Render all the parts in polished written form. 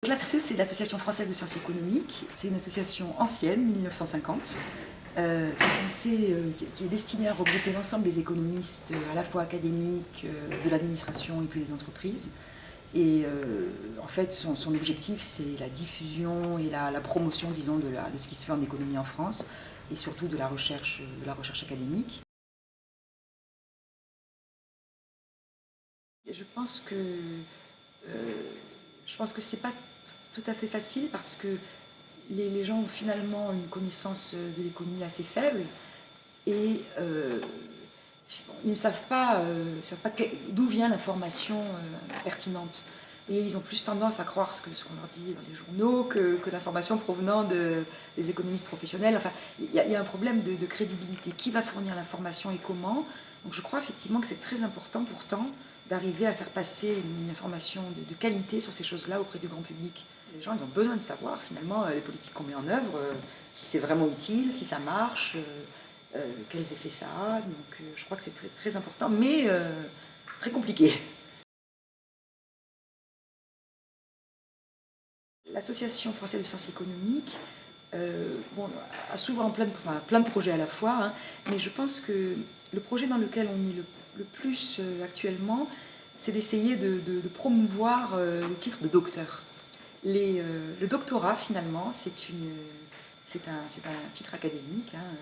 L'AFSE, c'est l'Association française de sciences économiques. C'est une association ancienne, 1950, qui est destinée à regrouper l'ensemble des économistes, à la fois académiques, de l'administration et puis des entreprises. Et en fait, son objectif, c'est la diffusion et la promotion, disons, de ce qui se fait en économie en France, et surtout de la recherche académique. Et je pense que c'est pas tout à fait facile parce que les gens ont finalement une connaissance de l'économie assez faible et ils ne savent pas, d'où vient l'information pertinente. Et ils ont plus tendance à croire ce qu'on leur dit dans les journaux que l'information provenant des économistes professionnels. Enfin, il y a un problème de crédibilité. Qui va fournir l'information et comment? Donc je crois effectivement que c'est très important pourtant d'arriver à faire passer une information de qualité sur ces choses-là auprès du grand public. Les gens, ils ont besoin de savoir finalement les politiques qu'on met en œuvre, si c'est vraiment utile, si ça marche, quels effets ça a. Donc je crois que c'est très, très important, mais très compliqué. L'Association française de sciences économiques a souvent plein de projets à la fois, hein, mais je pense que le projet dans lequel on est le plus actuellement, c'est d'essayer de promouvoir le titre de docteur. Le doctorat, finalement, c'est un titre académique hein,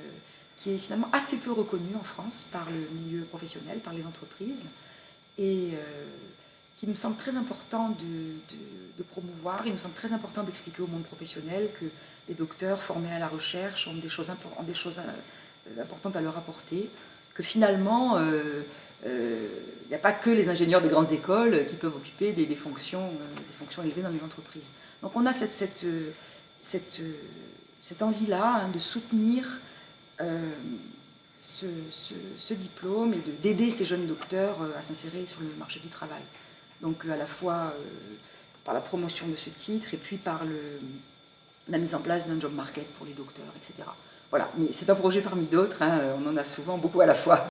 qui est finalement assez peu reconnu en France par le milieu professionnel, par les entreprises, et qu'il me semble très important de promouvoir. Il me semble très important d'expliquer au monde professionnel que les docteurs formés à la recherche ont des choses importantes à leur apporter, que finalement, il n'y a pas que les ingénieurs des grandes écoles qui peuvent occuper des fonctions élevées dans les entreprises. Donc on a cette envie-là hein, de soutenir ce diplôme et d'aider ces jeunes docteurs à s'insérer sur le marché du travail. Donc à la fois par la promotion de ce titre et puis par la mise en place d'un job market pour les docteurs, etc. Voilà, mais c'est un projet parmi d'autres, hein, on en a souvent beaucoup à la fois.